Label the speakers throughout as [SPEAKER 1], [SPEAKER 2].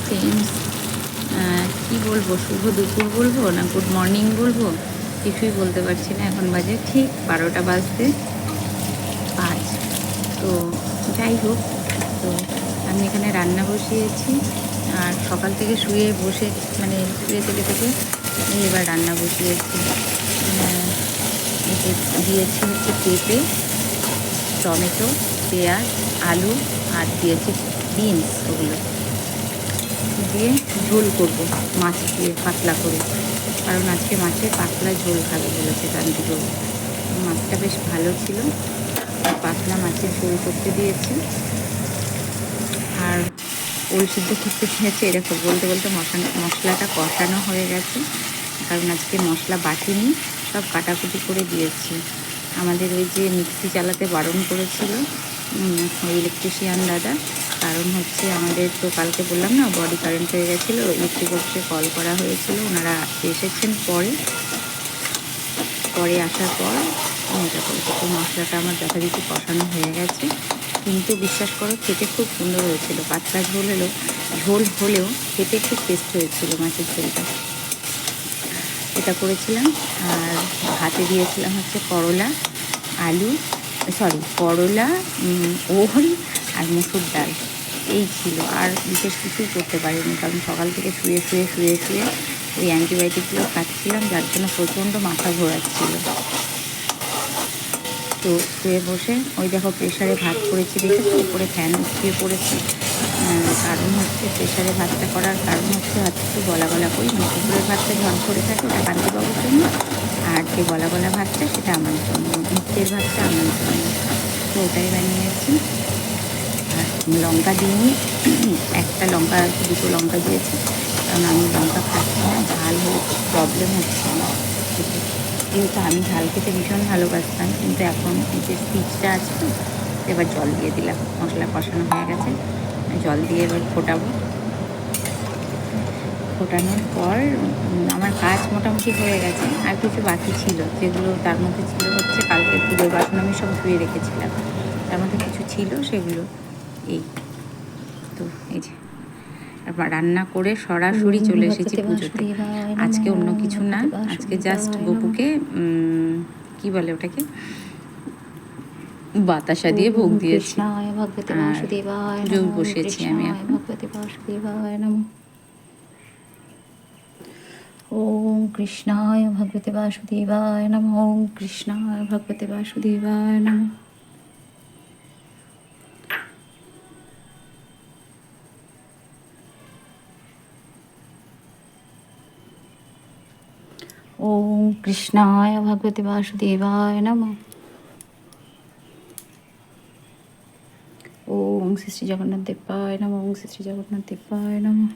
[SPEAKER 1] Friends, কি বলবো, শুভ দুপুর বলবো না গুড মর্নিং বলবো, কিছুই বলতে পারছি না। এখন বাজে ঠিক 12টা বাজতে 5। তো যাই হোক, তো আমি এখানে রান্না বসিয়েছি। আর সকাল থেকে শুয়ে বসে মানে শুয়ে থেকে এবার রান্না বসিয়েছি। এতে দিয়েছি হচ্ছে পেঁপে, টমেটো, পেঁয়াজ, আলু, আর দিয়েছি বিনস। ওগুলো দিয়ে ঝোল করব মাছ দিয়ে পাতলা করে, কারণ আজকে মাছের পাতলা ঝোল খাবে বলেছে কান্তিবাবু। মাছটা বেশ ভালো ছিল, পাতলা মাছের ঝোল করতে দিয়েছি। আর ওল সিদ্ধ করতে দিয়েছে। এরকম বলতে বলতে মশলাটা কষানো হয়ে গেছে, কারণ আজকে মশলা বাটিনি, সব কাটাকুটি করে দিয়েছি। আমাদের ওই যে মিক্সি চালাতে বারণ করেছিল ওই ইলেকট্রিশিয়ান দাদা, কারণ হচ্ছে আমাদের তো কালকে বললাম না বডি কারেন্ট হয়ে গেছিলো, ইলেকট্রিক অফিসে কল করা হয়েছিল, ওনারা এসেছেন পরে আসার পর এটা করেছে। তো মশলাটা আমার যথারীতি কষানো হয়ে গেছে, কিন্তু বিশ্বাস করো খেতে খুব সুন্দর হয়েছিল। পাতলা ঝোল হলেও খেতে খুব টেস্ট হয়েছিল মাছের ঝোলটা। এটা করেছিলাম। আর ভাতে দিয়েছিলাম হচ্ছে করলা, ওল আর মুসুর ডাল, এই ছিল। আর বিশেষ কিছুই করতে পারিনি, কারণ সকাল থেকে শুয়ে ওই অ্যান্টিবায়োটিকগুলো খাচ্ছিলাম, যার জন্য প্রচণ্ড মাথা ঘোরাচ্ছিল। তো শুয়ে বসে ওই দেখো প্রেশারে ভাত করেছি, দেখেছো উপরে ফ্যান উঠিয়ে পড়েছে। কারণ হচ্ছে প্রেশারে ভাতটা করার কারণ হচ্ছে একটু গলা করি, মানে উপরের ভাতটা ঝড় করে থাকে, ওটা কান্তিবাবুর জন্য, আর যে গলা ভাতটা সেটা আমার জন্য, নিচের ভাতটা আমার জন্য। তো ওটাই বানিয়েছি। আর লঙ্কা দিইনি, একটা লঙ্কা আর কি, 2টো লঙ্কা দিয়েছি, কারণ আমি লঙ্কা খাচ্ছি না, ঝাল হলে প্রবলেম হচ্ছে আমার খেতে। যেহেতু আমি ঝাল খেতে ভীষণ ভালোবাসতাম, কিন্তু এখন এই যে স্পিচটা আছে তো, এবার জল দিয়ে দিলাম। মশলা কষানো হয়ে গেছে, জল দিয়ে এবার ফোটানোর পর আমার কাজ মোটামুটি হয়ে গেছে। আর কিছু বাকি ছিল, যেগুলো তার মধ্যে ছিল হচ্ছে কালকে পুজোর বাসন আমি সব ধুয়ে রেখেছিলাম, তার মধ্যে কিছু ছিল সেগুলো। এই তো এই যে রান্না করে সরাসরি চলে এসেছি পুজোতে। আজকে অন্য কিছু না, আজকে জাস্ট গপুকে কি বলে ওটাকে, বাতাসা দিয়ে ভোগ দিয়েছি। আর পুজো বসেছি আমি এখন। ওম কৃষ্ণায় ভগবতে বাসুদেবায় নমঃ। ওম কৃষ্ণায় ভগবতে বাসুদেবায় নমঃ। ওম কৃষ্ণায় ভগবতে বাসুদেবায় নমঃ। ওম শ্রী শ্রী জগন্নাথ দেবায় নমঃ। ওম শ্রী শ্রী জগন্নাথ দেবায় নমঃ।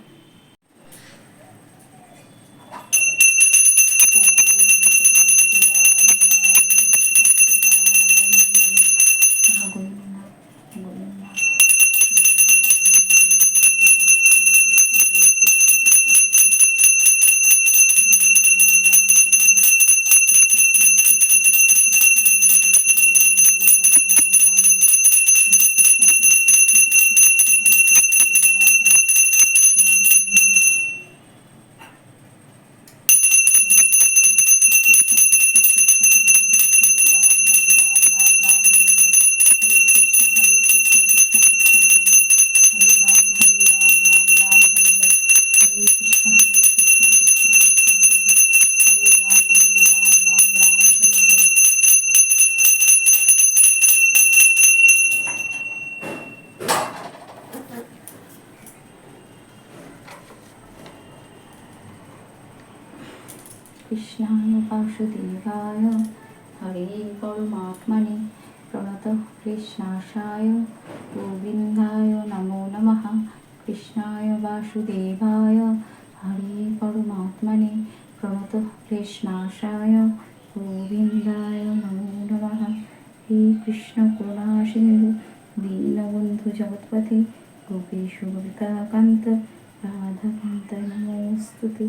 [SPEAKER 1] কৃষ্ণায় বাসুদেবায় হরে পরমাত্মনে প্রণতঃ কৃষ্ণাশায় গোবিন্দায় নমো নমঃ। কৃষ্ণায় বাসুদেবায় হরে পরমাত্মনে প্রণতঃ কৃষ্ণাশায় গোবিন্দায় নমো নমঃ। হে কৃষ্ণ করুণা সিন্ধু দীনবন্ধু জগৎপতি গোপীশ গোপিকাকান্ত রাধাকান্ত নমোস্তুতে।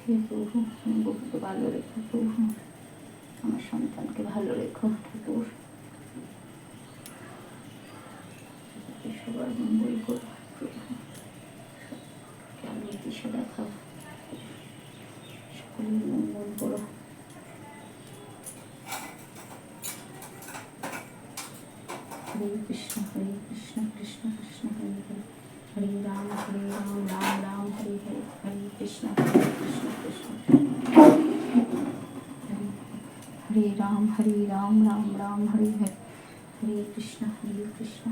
[SPEAKER 1] হে প্রভু, বহুকে ভালো রেখো প্রভু। আমার সন্তানকে ভালো রেখো ঠাকুর, সবার মঙ্গল করো প্রভু, আলোর দিশা দেখাও, সকলের মঙ্গল করো। হরে কৃষ্ণ কৃষ্ণ কৃষ্ণ হরে হরে, হরে রাম রাম রাম হরে হরে, হরে কৃষ্ণ কৃষ্ণ হরে রাম রাম রাম হরে হরে, হরে কৃষ্ণ কৃষ্ণ।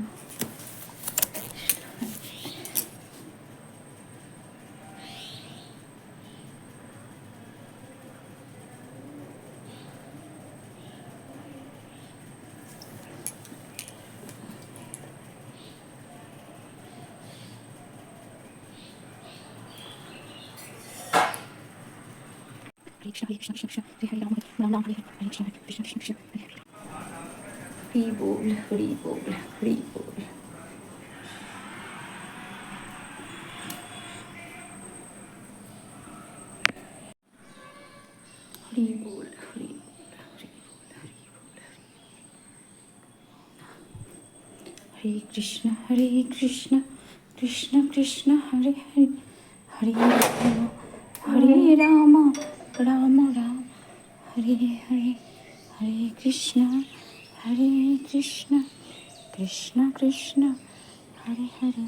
[SPEAKER 1] हरे कृष्ण कृष्ण कृष्ण हरे हरे राम राम हरे हरे, हरे कृष्ण कृष्ण कृष्ण हरे हरे। हरि बोल हरि बोल हरि बोल। हरि बोल हरि बोल हरि बोल हरि बोल। हरे कृष्ण कृष्ण कृष्ण हरे हरे, हरे राम राम राम हरे हरे, हरे कृष्ण कृष्ण कृष्ण हरे हरे।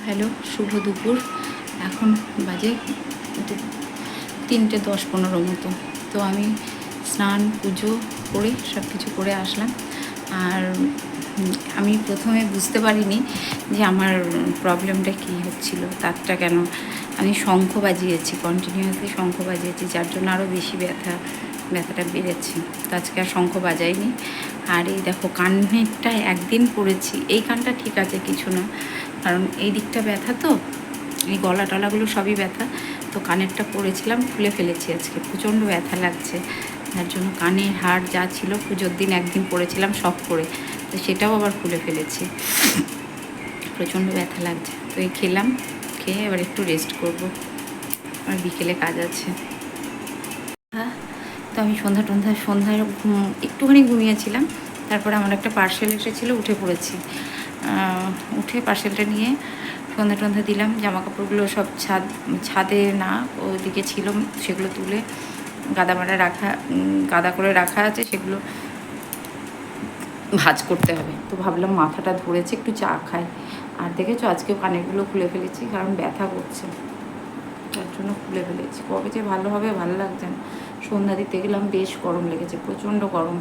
[SPEAKER 1] হ্যালো, শুভ দুপুর। এখন বাজে 3:10-15 মতো। তো আমি স্নান পুজো করে সব কিছু করে আসলাম। আর আমি প্রথমে বুঝতে পারিনি যে আমার প্রবলেমটা কী হচ্ছিল, তারটা কেন। আমি শঙ্খ বাজিয়েছি, কন্টিনিউয়াসলি শঙ্খ বাজিয়েছি, যার জন্য আরও বেশি ব্যথাটা বেড়েছে। তো আজকে আর শঙ্খ বাজাইনি। আর এই দেখো, কানেরটা একদিন পরেছি, এই কানটা ঠিক আছে, কিছু না, কারণ এই দিকটা ব্যথা, তো এই গলা টলাগুলো সবই ব্যথা। তো কানেরটা পরেছিলাম, খুলে ফেলেছি আজকে, প্রচণ্ড ব্যথা লাগছে। তার জন্য কানের হাড় যা ছিল পুজোর দিন একদিন পরেছিলাম শখ করে, তো সেটাও আবার খুলে ফেলেছি, প্রচণ্ড ব্যথা লাগছে। তো এই খেলাম, খেয়ে এবার একটু রেস্ট করব, আর বিকেলে কাজ আছে। হ্যাঁ, তো আমি সন্ধ্যায় একটুখানি ঘুমিয়েছিলাম। তারপরে আমার একটা পার্সেল এসেছিলো, উঠে পড়েছি। উঠে পার্সেলটা নিয়ে সন্ধ্যা দিলাম। জামা কাপড়গুলো সব ছাদে না, ওদিকে ছিল, সেগুলো তুলে গাদা করে রাখা আছে, সেগুলো ভাঁজ করতে হবে। তো ভাবলাম মাথাটা ধরেছে, একটু চা খাই। আর দেখেছো, আজকেও কানেরগুলো খুলে ফেলেছি, কারণ ব্যথা করছে, তার জন্য খুলে ফেলেছি। কবে যে ভালো হবে, ভালো লাগছে না। সন্ধ্যা দিতে গেলাম, বেশ গরম লেগেছে, প্রচণ্ড গরম।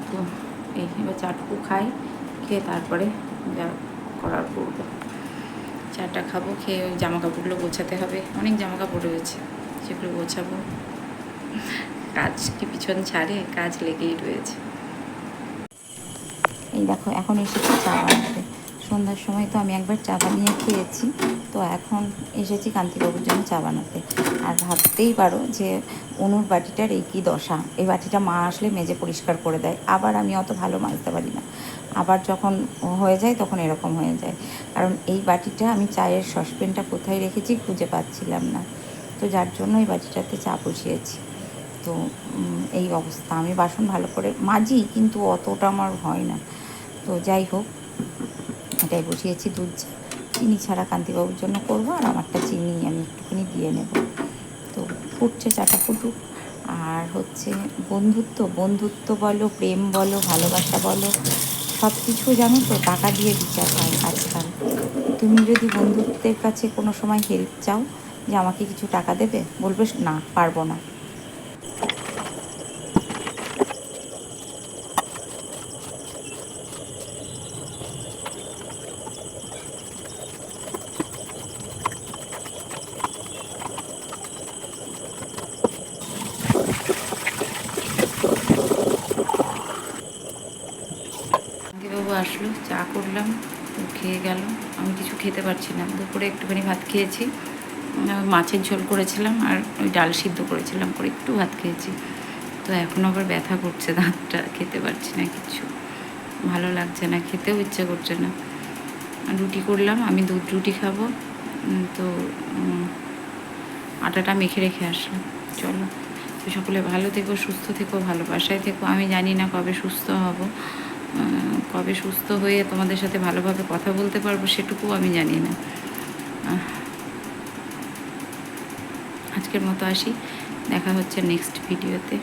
[SPEAKER 1] তো এই এবার চাটুকু খাই, খেয়ে তারপরে যা করার করবো। চাটা খাবো, খেয়ে ওই জামা কাপড়গুলো গোছাতে হবে, অনেক জামা কাপড় রয়েছে, সেগুলো গোছাবো। কাজ কি পিছন ছাড়ে, কাজ লেগেই রয়েছে। এই দেখো, এখন এসেছি চা বানাতে। সন্ধ্যার সময় তো আমি একবার চা বানিয়ে খেয়েছি, তো এখন এসেছি কান্তিবাবুর জন্য চা বানাতে। আর ভাবতেই পারো যে অনুর বাটিটার এই কী দশা। এই বাটিটা মা আসলে মেজে পরিষ্কার করে দেয়, আবার আমি অত ভালো মাজতে পারি না, আবার যখন হয়ে যায় তখন এরকম হয়ে যায়। কারণ এই বাটিটা আমি চায়ের সসপ্যানটা কোথায় রেখেছি খুঁজে পাচ্ছিলাম না, তো যার জন্য এই বাটিটাতে চা বসিয়েছি। তো এই অবস্থা। আমি বাসন ভালো করে মাজি, কিন্তু অতটা আমার হয় না। তো যাই হোক, এটাই বসিয়েছি দুধ চা। চিনি ছাড়া কান্তিবাবুর জন্য করবো, আর আমারটা চিনি আমি একটুখানি দিয়ে নেব। তো ফুটছে, চাটা ফুটুক। আর হচ্ছে বন্ধুত্ব বলো, প্রেম বলো, ভালোবাসা বলো, সব কিছু জানো তো টাকা দিয়ে বিচার হয় আজকাল। তুমি যদি বন্ধুত্বের কাছে কোনো সময় হেল্প চাও, যে আমাকে কিছু টাকা দেবে, বলবে না, পারবো না। বাবু আসলো, চা করলাম, তো খেয়ে গেল। আমি কিছু খেতে পারছি না। দুপুরে একটুখানি ভাত খেয়েছি, মাছের ঝোল করেছিলাম, আর ওই ডাল সিদ্ধ করেছিলাম, করে একটু ভাত খেয়েছি। তো এখন আবার ব্যথা করছে দাঁতটা, খেতে পারছি না, কিছু ভালো লাগছে না, খেতেও ইচ্ছে করছে না। রুটি করলাম, আমি দুধ রুটি খাবো। তো আটাটা মেখে রেখে আসলাম। চলো, তো সকলে ভালো থেকো, সুস্থ থেকো, ভালোবাসায় থেকো। আমি জানি না কবে সুস্থ হব, কবে সুস্থ হয়ে তোমাদের সাথে ভালোভাবে কথা বলতে পারবো সেটুকুও আমি জানি না। আজকের মতো আসি, দেখা হচ্ছে নেক্সট ভিডিওতে।